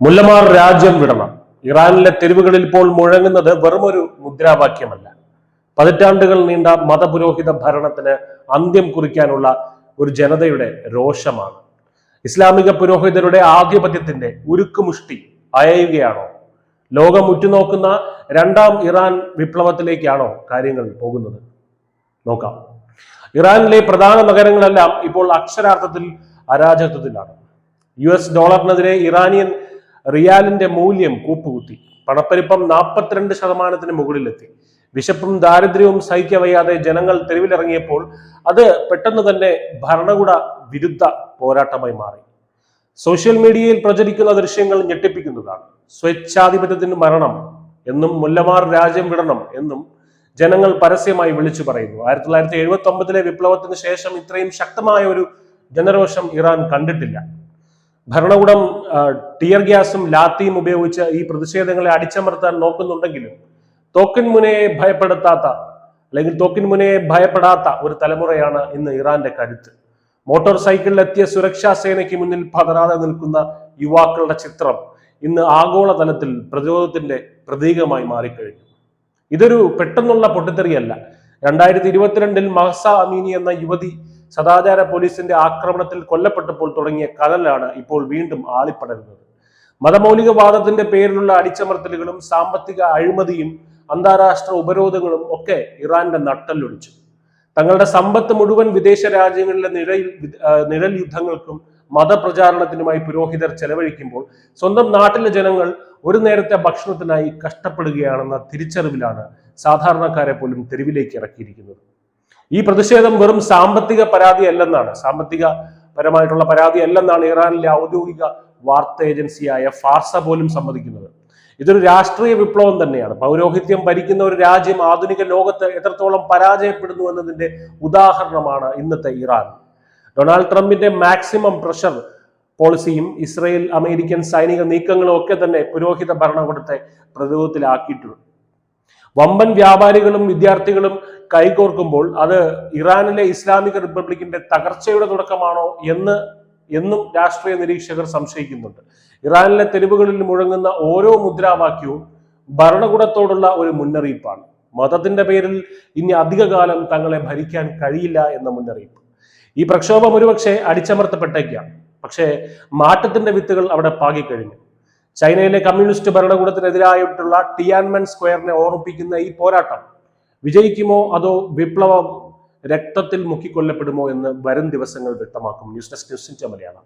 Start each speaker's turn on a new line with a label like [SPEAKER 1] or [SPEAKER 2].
[SPEAKER 1] മുല്ലമാർ രാജ്യം വിടണം. ഇറാനിലെ തെരുവുകളിൽ ഇപ്പോൾ മുഴങ്ങുന്നത് വെറുമൊരു മുദ്രാവാക്യമല്ല. പതിറ്റാണ്ടുകൾ നീണ്ട മതപുരോഹിത ഭരണത്തിന് അന്ത്യം കുറിക്കാനുള്ള ഒരു ജനതയുടെ രോഷമാണ്. ഇസ്ലാമിക പുരോഹിതരുടെ ആധിപത്യത്തിന്റെ ഉരുക്കുമുഷ്ടി അയയുകയാണോ? ലോകം ഉറ്റുനോക്കുന്ന രണ്ടാം ഇറാൻ വിപ്ലവത്തിലേക്കാണോ കാര്യങ്ങൾ പോകുന്നത്? നോക്കാം. ഇറാനിലെ പ്രധാന നഗരങ്ങളെല്ലാം ഇപ്പോൾ അക്ഷരാർത്ഥത്തിൽ അരാജകത്വത്തിലാണ്. US ഡോളറിനെതിരെ ഇറാനിയൻ റിയാലിന്റെ മൂല്യം കൂപ്പുകുത്തി. പണപ്പെരുപ്പം 42% മുകളിലെത്തി. വിശപ്പും ദാരിദ്ര്യവും സഹിക്കവയ്യാതെ ജനങ്ങൾ തെരുവിലിറങ്ങിയപ്പോൾ അത് പെട്ടെന്ന് തന്നെ ഭരണകൂട വിരുദ്ധ പോരാട്ടമായി മാറി. സോഷ്യൽ മീഡിയയിൽ പ്രചരിക്കുന്ന ദൃശ്യങ്ങൾ ഞെട്ടിപ്പിക്കുന്നതാണ്. സ്വേച്ഛാധിപത്യത്തിന് മരണം എന്നും മുല്ലമാർ രാജ്യം വിടണം എന്നും ജനങ്ങൾ പരസ്യമായി വിളിച്ചു പറയുന്നു. 1979 വിപ്ലവത്തിന് ശേഷം ഇത്രയും ശക്തമായ ഒരു ജനരോഷം ഇറാൻ കണ്ടിട്ടില്ല. ഭരണകൂടം ടിയർ ഗ്യാസും ലാത്തിയും ഉപയോഗിച്ച് ഈ പ്രതിഷേധങ്ങളെ അടിച്ചമർത്താൻ നോക്കുന്നുണ്ടെങ്കിലും തോക്കിൻ മുനയെ ഭയപ്പെടാത്ത ഒരു തലമുറയാണ് ഇന്ന് ഇറാന്റെ കരുത്ത്. മോട്ടോർ സൈക്കിളിലെത്തിയ സുരക്ഷാ സേനയ്ക്ക് മുന്നിൽ പതറാതെ നിൽക്കുന്ന യുവാക്കളുടെ ചിത്രം ഇന്ന് ആഗോളതലത്തിൽ പ്രതിരോധത്തിന്റെ പ്രതീകമായി മാറിക്കഴിഞ്ഞു. ഇതൊരു പെട്ടെന്നുള്ള പൊട്ടിത്തെറിയല്ല. 2022 മഹ്സ അമീനി എന്ന യുവതി സദാചാര പോലീസിന്റെ ആക്രമണത്തിൽ കൊല്ലപ്പെട്ടപ്പോൾ തുടങ്ങിയ കനലാണ് ഇപ്പോൾ വീണ്ടും ആളിപ്പടരുന്നത്. മതമൗലികവാദത്തിന്റെ പേരിലുള്ള അടിച്ചമർത്തലുകളും സാമ്പത്തിക അഴിമതിയും അന്താരാഷ്ട്ര ഉപരോധങ്ങളും ഒക്കെ ഇറാന്റെ നട്ടെല്ലൊടിച്ചു. തങ്ങളുടെ സമ്പത്ത് മുഴുവൻ വിദേശ രാജ്യങ്ങളിലെ നിഴൽ യുദ്ധങ്ങൾക്കും മതപ്രചാരണത്തിനുമായി പുരോഹിതർ ചെലവഴിക്കുമ്പോൾ സ്വന്തം നാട്ടിലെ ജനങ്ങൾ ഒരു നേരത്തെ ഭക്ഷണത്തിനായി കഷ്ടപ്പെടുകയാണെന്ന തിരിച്ചറിവിലാണ് സാധാരണക്കാരെ പോലും തെരുവിലേക്ക് ഇറക്കിയിരിക്കുന്നത്. ഈ പ്രതിഷേധം വെറും സാമ്പത്തിക പരമായിട്ടുള്ള അല്ലെന്നാണ് ഇറാനിലെ ഔദ്യോഗിക വാർത്താ ഏജൻസിയായ ഫാർസ പോലും സമ്മതിക്കുന്നത്. ഇതൊരു രാഷ്ട്രീയ വിപ്ലവം തന്നെയാണ്. പൗരോഹിത്യം ഭരിക്കുന്ന ഒരു രാജ്യം ആധുനിക ലോകത്ത് എത്രത്തോളം പരാജയപ്പെടുന്നു എന്നതിന്റെ ഉദാഹരണമാണ് ഇന്നത്തെ ഇറാൻ. ഡൊണാൾഡ് ട്രംപിന്റെ മാക്സിമം പ്രഷർ പോളിസിയും ഇസ്രയേൽ അമേരിക്കൻ സൈനിക നീക്കങ്ങളും ഒക്കെ തന്നെ പുരോഹിത ഭരണകൂടത്തെ പ്രതിരോധത്തിലാക്കിയിട്ടുണ്ട്. വമ്പൻ വ്യാപാരികളും വിദ്യാർത്ഥികളും കൈകോർക്കുമ്പോൾ അത് ഇറാനിലെ ഇസ്ലാമിക റിപ്പബ്ലിക്കിന്റെ തകർച്ചയുടെ തുടക്കമാണോ എന്നും രാഷ്ട്രീയ നിരീക്ഷകർ സംശയിക്കുന്നുണ്ട്. ഇറാനിലെ തെരുവുകളിൽ മുഴങ്ങുന്ന ഓരോ മുദ്രാവാക്യവും ഭരണകൂടത്തോടുള്ള ഒരു മുന്നറിയിപ്പാണ്. മതത്തിന്റെ പേരിൽ ഇനി അധികകാലം തങ്ങളെ ഭരിക്കാൻ കഴിയില്ല എന്ന മുന്നറിയിപ്പ്. ഈ പ്രക്ഷോഭം ഒരുപക്ഷെ അടിച്ചമർത്തപ്പെട്ടേക്കാം, പക്ഷേ മാറ്റത്തിന്റെ വിത്തുകൾ അവിടെ പാകിക്കഴിഞ്ഞു. ചൈനയിലെ കമ്മ്യൂണിസ്റ്റ് ഭരണകൂടത്തിനെതിരായിട്ടുള്ള ടിയാൻമെൻ സ്ക്വയറിനെ ഓർമ്മിപ്പിക്കുന്ന ഈ പോരാട്ടം വിജയിക്കുമോ അതോ വിപ്ലവം രക്തത്തിൽ മുക്കിക്കൊല്ലപ്പെടുമോ എന്ന് വരും ദിവസങ്ങൾ വ്യക്തമാക്കും. News desk news India Malayalam.